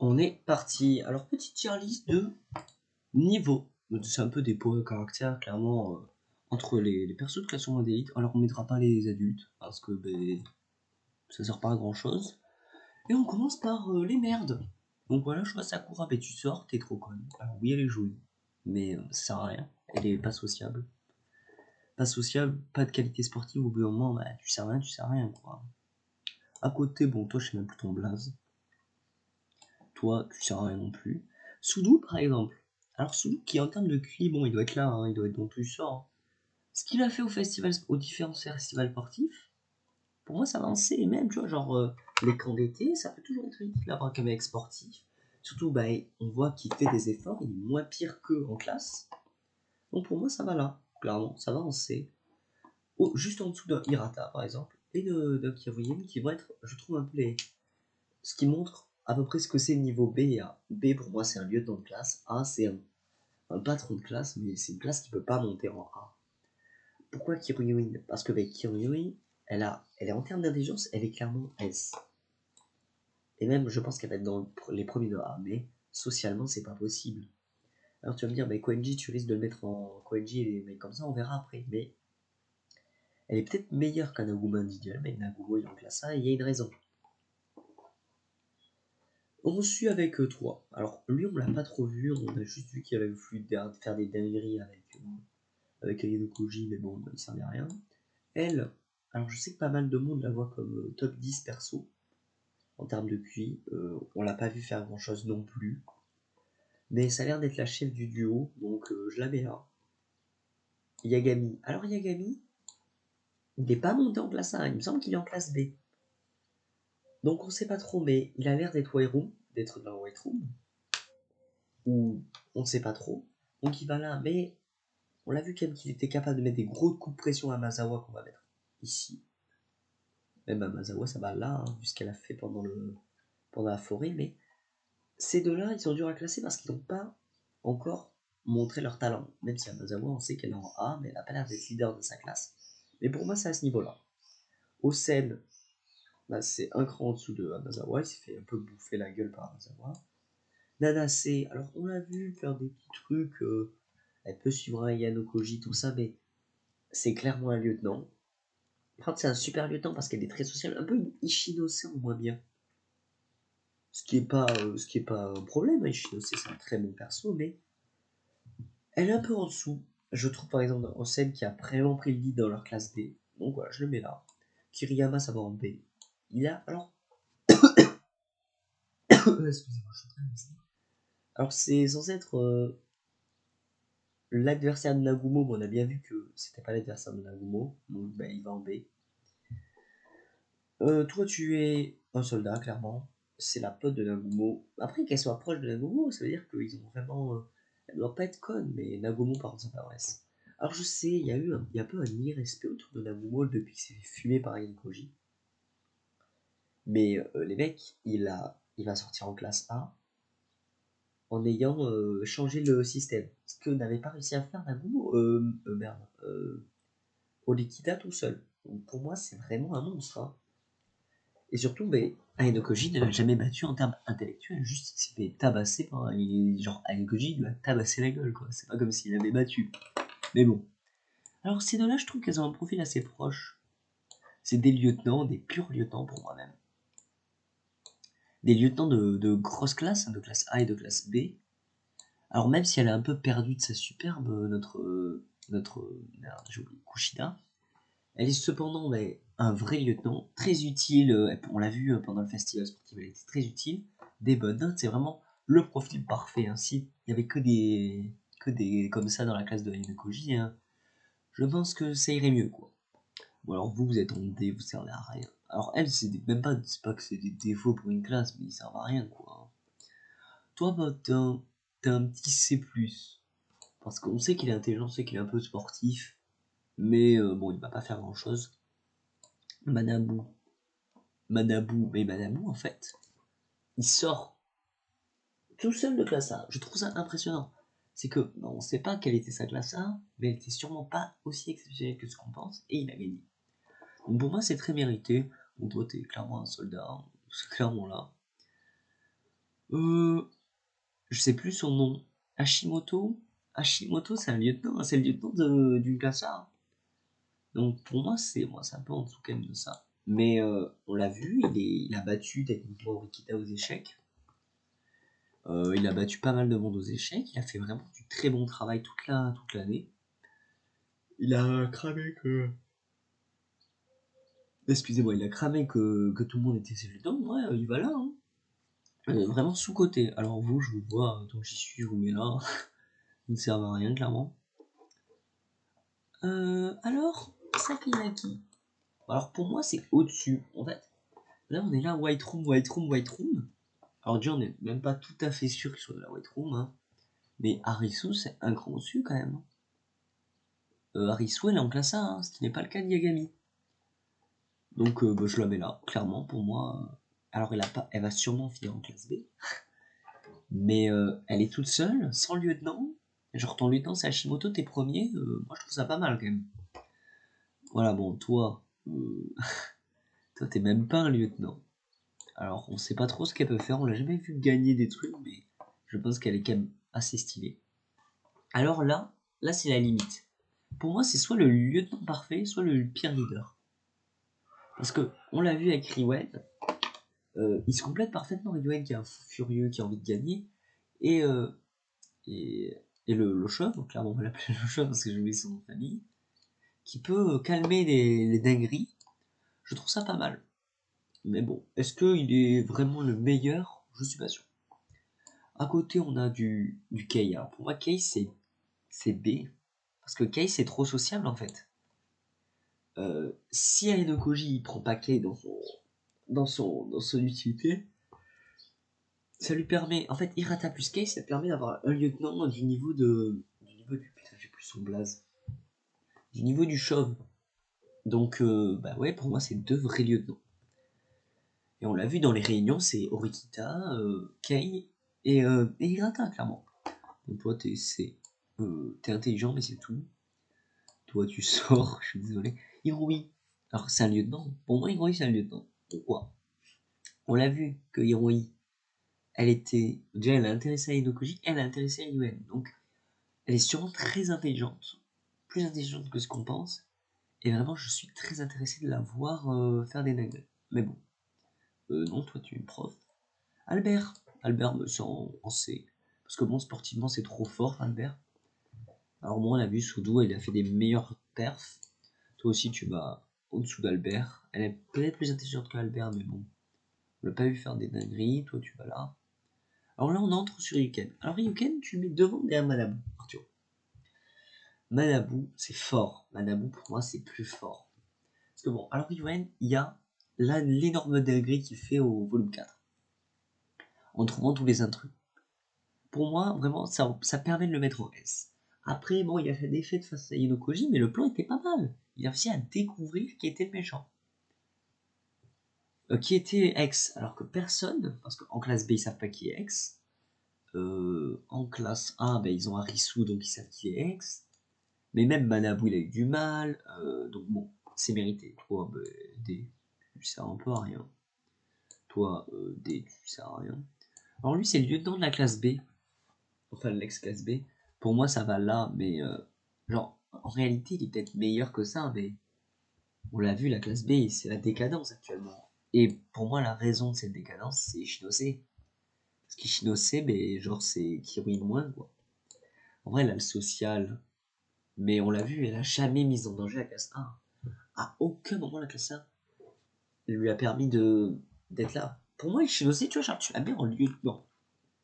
On est parti. Alors, petite tier list de niveau. C'est un peu des points de caractère, clairement, entre les persos de classement d'élite. Alors, on mettra pas les adultes, parce que ça sert pas à grand chose. Et on commence par les merdes. Donc voilà, je vois Sakura, tu sors, t'es trop conne. Alors oui, elle est jolie, mais ça sert à rien. Elle est pas sociable. Pas sociable, pas de qualité sportive, au bout d'un moment, tu sers à rien, quoi. À côté, bon, toi, je sais même plus ton blaze. Toi, tu sers à rien non plus. Sudo, par exemple. Alors, Sudo, qui en termes de QI, bon, il doit être là, hein, il doit être dans tout sort. Hein. Ce qu'il a fait aux différents festivals sportifs, pour moi, ça va avancer. Et même, tu vois, genre, les camps d'été, ça peut toujours être utile d'avoir un mec sportif. Surtout, on voit qu'il fait des efforts, il est moins pire qu'eux en classe. Donc, pour moi, ça va là. Clairement, ça va avancer. Oh, juste en dessous d'un Hirata, par exemple, et d'un Kiyoyen, qui vont être, je trouve, un peu ce qui montre à peu près ce que c'est le niveau B et A. B, pour moi, c'est un lieutenant de classe. A, c'est un patron de classe, mais c'est une classe qui peut pas monter en A. Pourquoi Kiryuin? Parce que Kiryuin, elle est en termes d'intelligence, elle est clairement S. Et même, je pense qu'elle va être dans les premiers de A, mais socialement, c'est pas possible. Alors tu vas me dire, Koenji, tu risques de le mettre en Koenji et les mecs comme ça, on verra après. Mais elle est peut-être meilleure qu'un Nagumo individuel, mais Nagumo est en classe A et il y a une raison. On suit avec 3. Alors lui, on l'a pas trop vu, on a juste vu qu'il avait voulu faire des dingueries avec Ayano Koji, mais bon, il servait à rien. Elle, alors je sais que pas mal de monde la voit comme top 10 perso en termes de QI. On l'a pas vu faire grand chose non plus. Mais ça a l'air d'être la chef du duo, donc je la mets là. Yagami. Alors Yagami, il n'est pas monté en classe A, il me semble qu'il est en classe B. Donc on sait pas trop, mais il a l'air d'être d'être dans White Room. Ou on sait pas trop. Donc il va là, mais on l'a vu quand même qu'il était capable de mettre des gros coups de pression à Mazawa qu'on va mettre ici. Même à Mazawa, ça va là, hein, vu ce qu'elle a fait pendant la forêt, mais ces deux-là, ils sont durs à classer parce qu'ils n'ont pas encore montré leur talent. Même si Amazawa, on sait qu'elle est en A, mais elle n'a pas l'air d'être leader de sa classe. Mais pour moi, c'est à ce niveau-là. Osen, c'est un cran en dessous de Amazawa, il s'est fait un peu bouffer la gueule par Amazawa. Nanase, alors on l'a vu faire des petits trucs, elle peut suivre un Yano Koji, tout ça, mais c'est clairement un lieutenant. Par contre, c'est un super lieutenant parce qu'elle est très sociale, un peu une Ishinose en moins bien. Ce qui est pas un problème, Ishinose, c'est un très bon perso, mais elle est un peu en dessous. Je trouve par exemple Osen qui a vraiment pris le lead dans leur classe D. Donc voilà, je le mets là. Kiriyama, ça va en B. Il a alors. Excusez-moi, je suis très blessé. Alors c'est censé être l'adversaire de Nagumo, mais on a bien vu que c'était pas l'adversaire de Nagumo. Donc il va en B. Toi tu es un soldat, clairement. C'est la pote de Nagumo. Après qu'elle soit proche de Nagumo, ça veut dire qu'ils ont vraiment. Elle doit pas être conne, mais Nagumo par contre ça paraisse. Alors je sais, il y a un peu un irrespect autour de Nagumo depuis qu'il s'est fait fumer par Yankoji. Mais les mecs, il va sortir en classe A en ayant changé le système. Ce que n'avait pas réussi à faire Nagumo. Olikida tout seul. Donc pour moi, c'est vraiment un monstre. Hein. Et surtout, Ainokoji ne l'a jamais battu en termes intellectuels, juste il s'est fait tabasser par genre Ainokoji lui a tabassé la gueule, quoi. C'est pas comme s'il l'avait battu. Mais bon. Alors ces deux-là, je trouve qu'elles ont un profil assez proche. C'est des lieutenants, des purs lieutenants pour moi-même. Des lieutenants de grosse classe, de classe A et de classe B. Alors même si elle a un peu perdu de sa superbe, j'ai oublié, Kushida, elle est cependant un vrai lieutenant, très utile, on l'a vu pendant le festival sportif, elle était très utile, des bonnes notes, c'est vraiment le profil parfait. Hein. S'il n'y avait que des comme ça dans la classe de Koji, hein, je pense que ça irait mieux, quoi. Ou alors vous êtes en D, vous servez à rien. Alors elle, c'est pas que c'est des défauts pour une classe, mais ils servent à rien, quoi. Toi, t'as un petit C+. Parce qu'on sait qu'il est intelligent, on sait qu'il est un peu sportif, mais bon, il va pas faire grand chose. Manabu, mais Manabu, en fait, il sort tout seul de classe A. Je trouve ça impressionnant. C'est que, on sait pas quelle était sa classe A, mais elle était sûrement pas aussi exceptionnelle que ce qu'on pense, et il a gagné. Donc pour moi, c'est très mérité. Donc toi, t'es clairement un soldat, hein. C'est clairement là. Je sais plus son nom. Hashimoto. Hashimoto, c'est un lieutenant, hein, c'est le lieutenant d'une classe A, hein. Donc pour moi, c'est un peu en dessous quand même de ça. Mais on l'a vu, il a battu techniquement Rikita aux échecs. Il a battu pas mal de monde aux échecs. Il a fait vraiment du très bon travail toute l'année. Il a cramé que. Excusez-moi, il a cramé que tout le monde était ses lieutenants. Ouais, il va là, hein. Vraiment sous-côté. Alors vous, je vous vois, donc j'y suis, je vous mets là. Vous ne servez à rien, clairement. Alors, Sakinaki. Alors pour moi, c'est au-dessus. En fait, là, on est là, White Room, White Room, White Room. Alors déjà, on n'est même pas tout à fait sûr qu'il soit de la White Room, hein. Mais Harisu, c'est un cran au-dessus, quand même. Harisu, elle est en classe A, hein, ce qui n'est pas le cas de Yagami. Donc, bah, je la mets là, clairement, pour moi. Alors, elle va sûrement finir en classe B. Mais elle est toute seule, sans lieutenant. Genre, ton lieutenant, c'est Hashimoto, t'es premier. Moi, je trouve ça pas mal, quand même. Voilà, bon, toi, toi, t'es même pas un lieutenant. Alors, on sait pas trop ce qu'elle peut faire. On l'a jamais vu gagner des trucs, mais je pense qu'elle est quand même assez stylée. Alors là, c'est la limite. Pour moi, c'est soit le lieutenant parfait, soit le pire leader. Parce que on l'a vu avec Riwen, il se complète parfaitement. Riwen qui est un fou furieux, qui a envie de gagner, et, euh, et le chauve, donc clairement on va l'appeler le chauve parce que j'ai oublié son nom de famille, qui peut calmer les dingueries. Je trouve ça pas mal. Mais bon, est-ce qu'il est vraiment le meilleur? Je suis pas sûr. À côté, on a du Kei. Alors pour moi, Kei c'est B. Parce que Kei c'est trop sociable en fait. Si Aino Koji il prend pas Kei dans son utilité, ça lui permet. En fait, Hirata plus Kei, ça permet d'avoir un lieutenant du niveau du. Putain, j'ai plus son blaze. Du niveau du chauve. Donc, bah ouais, pour moi, c'est deux vrais lieutenants. Et on l'a vu dans les réunions, c'est Orikita, Kei et Hirata, clairement. Donc, toi, t'es intelligent, mais c'est tout. Toi, tu sors, je suis désolé. Hiroi. Alors, c'est un lieutenant. Pour moi, Hiroi, c'est un lieutenant. Pourquoi? On l'a vu que Hiroi, elle était. Déjà, elle a intéressé à Inokoji, elle a intéressé à Yuen. Donc, elle est sûrement très intelligente. Plus intelligente que ce qu'on pense. Et vraiment, je suis très intéressé de la voir faire des dingueries. Mais bon. Non, toi, tu es prof. Albert. Albert me sent en C. Parce que bon, sportivement, c'est trop fort, Albert. Alors, moi, on a vu Soudou, elle a fait des meilleurs perfs. Toi aussi, tu vas au-dessous d'Albert. Elle est peut-être plus intelligente qu'Albert, mais bon. On l'a pas vu faire des dingueries. Toi, tu vas là. Alors là, on entre sur Ryuken. Alors Ryuken, tu le mets devant derrière Manabu, Arthur. Manabu, c'est fort. Manabu, pour moi, c'est plus fort. Parce que bon, alors Ryuen, il y a là l'énorme dinguerie qu'il fait au volume 4. En trouvant tous les intrus. Pour moi, vraiment, ça permet de le mettre en S. Après, bon, il a fait des fêtes face à Inokoji, mais le plan était pas mal. Il a réussi à découvrir qui était le méchant. Qui était X, alors que personne, parce qu'en classe B, ils savent pas qui est X. En classe A, ben, ils ont Harisu, donc ils savent qui est X. Mais même Manabu, il a eu du mal. Donc bon, c'est mérité. Toi, bah, D, tu sers un peu à rien. Toi, D, tu sers à rien. Alors lui, c'est le lieutenant de la classe B. Enfin, l'ex-classe B. Pour moi, ça va là, mais genre, en réalité, il est peut-être meilleur que ça, mais on l'a vu, la classe B, c'est la décadence actuellement. Et pour moi, la raison de cette décadence, c'est Ishinose. Parce qu'Ishinose, ben, genre, c'est qui ruine moins, quoi. En vrai, elle a le social, mais on l'a vu, elle a jamais mis en danger la classe A. À aucun moment, la classe A lui a permis d'être là. Pour moi, Ishinose, tu vois, genre, tu la mets en lieutenant.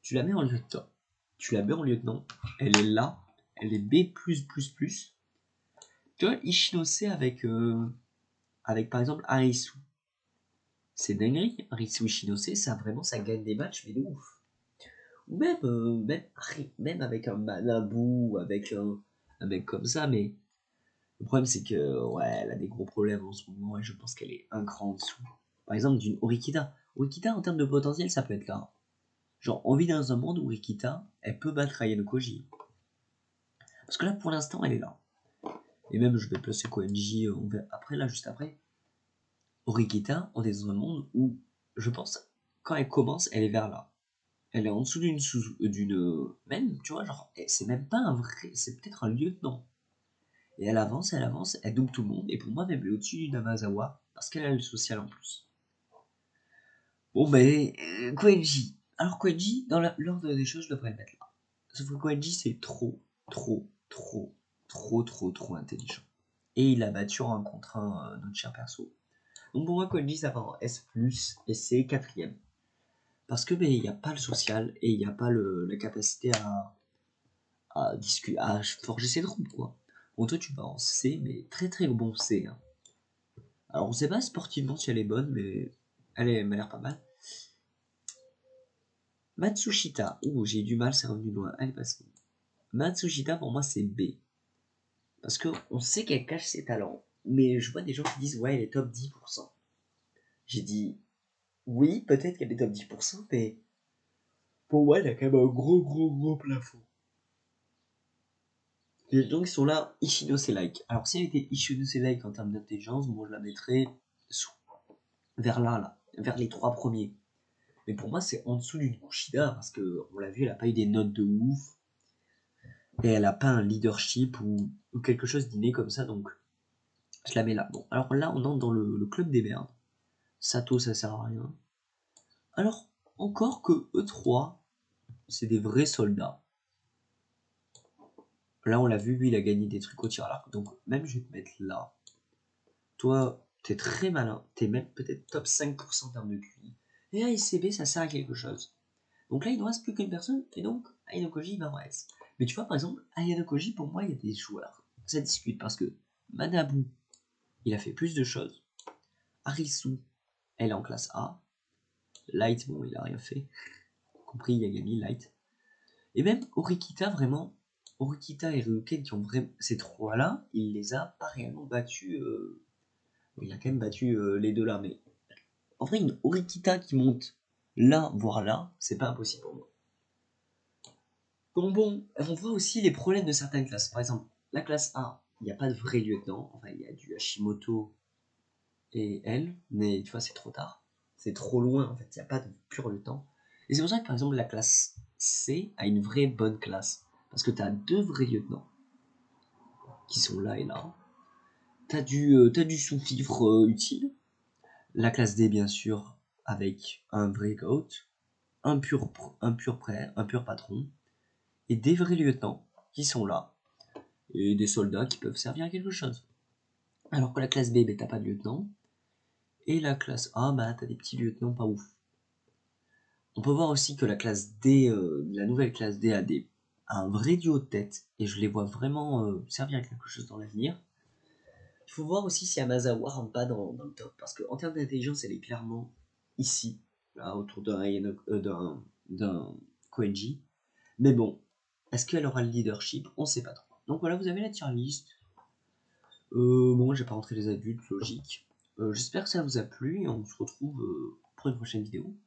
Tu la mets en lieutenant. Tu la mets en lieutenant. Elle est là. Elle est B+++. Tu vois, Ishinose avec par exemple Harisu. C'est dinguerie. Harisu Ishinose, ça vraiment, ça gagne des matchs, mais de ouf. Ou même avec un Manabu, avec un mec comme ça, mais le problème c'est que ouais, elle a des gros problèmes en ce moment et je pense qu'elle est un cran en dessous. Par exemple, d'une Orikida. Orikida, en termes de potentiel, ça peut être là. Genre, on vit dans un monde où Orikida, elle peut battre Ayano Koji. Parce que là, pour l'instant, elle est là. Et même, je vais placer Koenji après, là, juste après. Orikida, on est dans un monde où, je pense, quand elle commence, elle est vers là. Elle est en dessous d'une même, tu vois, genre, c'est même pas un vrai, c'est peut-être un lieutenant. Et elle avance, elle double tout le monde. Et pour moi, même elle est au-dessus d'une Amazawa, parce qu'elle a le social en plus. Bon, mais Koenji. Alors, Koenji, dans l'ordre des choses, je devrais le mettre là. Sauf que Koenji, c'est trop intelligent. Et il a battu en 1 contre 1 notre cher perso. Donc, pour moi, Koenji, ça va en S, et c'est quatrième. Parce que, il n'y a pas le social et il n'y a pas la capacité à discuter, à forger ses troupes, quoi. Bon, toi, tu vas en C, mais très bon C, hein. Alors, on sait pas sportivement si elle est bonne, mais elle m'a l'air pas mal. Matsushita. Ouh, j'ai eu du mal, c'est revenu loin. Elle est passée. Matsushita, pour moi, c'est B. Parce qu'on sait qu'elle cache ses talents. Mais je vois des gens qui disent, ouais, elle est top 10%. J'ai dit, oui, peut-être qu'elle est top 10%, mais pour moi, elle a quand même un gros plafond. Les gens qui sont là, Ishinose-like. Alors, si elle était Ishinose-like en termes d'intelligence, moi, je la mettrais vers là, vers les 3 premiers. Mais pour moi, c'est en dessous d'une Kushida, parce que on l'a vu, elle a pas eu des notes de ouf. Et elle a pas un leadership ou quelque chose d'inné comme ça, donc je la mets là. Bon, alors là, on entre dans le club des merdes. Sato, ça sert à rien. Alors, encore que E3, c'est des vrais soldats. Là, on l'a vu, lui, il a gagné des trucs au tir à l'arc, donc même je vais te mettre là. Toi, t'es très malin, t'es même peut-être top 5% en termes de QI. Et ASCB, ça sert à quelque chose. Donc là, il ne reste plus qu'une personne, et donc Ayano Koji va en S. Mais tu vois, par exemple, Ayano Koji, pour moi, il y a des joueurs. Ça discute parce que Manabu, il a fait plus de choses. Arisu, elle est en classe A. Light, bon, il a rien fait. Compris, Yagami, Light. Et même Orikita, vraiment, Orikita et Ryuken, qui ont vraiment. Ces trois-là, il les a pas réellement battus. Il a quand même battu les deux là, mais. En vrai, une Orikita qui monte là, voire là, c'est pas impossible pour moi. Donc bon, on voit aussi les problèmes de certaines classes. Par exemple, la classe A, il n'y a pas de vrai lieutenant. Enfin, il y a du Hashimoto et elle, mais tu vois, c'est trop tard. C'est trop loin, en fait, il n'y a pas de pur lieutenant. Et c'est pour ça que, par exemple, la classe C a une vraie bonne classe. Parce que tu as 2 vrais lieutenants qui sont là et là. Tu as du sous-fifre utile. La classe D, bien sûr, avec un vrai GOAT, un pur prêt, un pur patron, et des vrais lieutenants qui sont là, et des soldats qui peuvent servir à quelque chose. Alors que la classe B, t'as pas de lieutenant, et la classe A, t'as des petits lieutenants pas ouf. On peut voir aussi que la classe D, la nouvelle classe D a un vrai duo de tête, et je les vois vraiment servir à quelque chose dans l'avenir. Il faut voir aussi si Amazawa rentre pas dans le top, parce qu'en termes d'intelligence, elle est clairement ici, là, autour d'un Koenji. Mais bon, est-ce qu'elle aura le leadership? On sait pas trop. Donc voilà, vous avez la tier list. Bon, j'ai pas rentré les adultes, logique. J'espère que ça vous a plu et on se retrouve pour une prochaine vidéo.